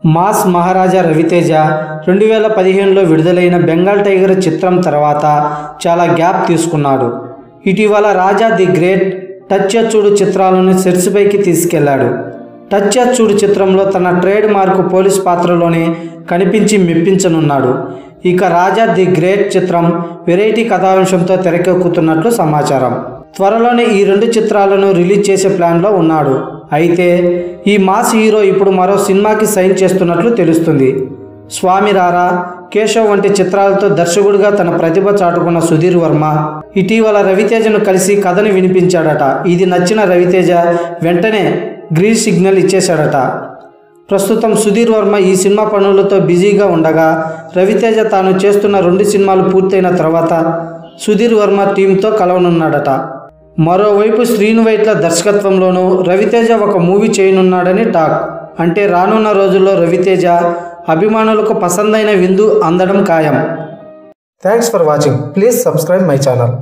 Mass మహారాజా రవితేజ 2015లో విడుదలైన Bengal tiger చిత్రం తర్వాత చాలా గ్యాప్ తీసుకున్నాడు. ఇటీవల రాజా ది గ్రేట్, టచ్ చూడు చిత్రాలను సెట్స్పైకి తీసుకెళ్లాడు. టచ్ చూడు చిత్రంలో తన ట్రేడ్ మార్క్ పోలీస్ పాత్రలోనే కనిపించి మెప్పించనున్నాడు. ఇక రాజా ది గ్రేట్ చిత్రం వెరైటీ కథాంశంతో తెరకెక్కుతున్నట్లు సమాచారం. త్వరలోనే ఈ రెండు చిత్రాలను రిలీజ్ చేసే ప్లాన్లో ఉన్నాడు. అయితే ఈ మాస్ హీరో ఇప్పుడు మరో సినిమాకి సైన్ చేస్తున్నట్లు తెలుస్తుంది. స్వామి రారా, కేశవ్ వంటి చిత్రాలతో దర్శకుడిగా తన ప్రతిభ చాటుకున్న సుధీర్ వర్మ ఇటీవల రవితేజను కలిసి కథని వినిపించాడట. ఇది నచ్చిన రవితేజ వెంటనే గ్రీన్ సిగ్నల్ ఇచ్చేశాడట. ప్రస్తుతం సుధీర్ వర్మ ఈ సినిమా పనులతో బిజీగా ఉండగా రవితేజ తాను చేస్తున్న 2 సినిమాలు పూర్తయిన తర్వాత సుధీర్ వర్మ టీంతో కలవనున్నాడట. మరోవైపు శ్రీను వైట్ల దర్శకత్వంలోనూ రవితేజ ఒక మూవీ చేయనున్నాడని టాక్. అంటే రానున్న రోజుల్లో రవితేజ అభిమానులకు పసందైన విందు అందడం ఖాయం. Thanks for watching. Please subscribe my channel.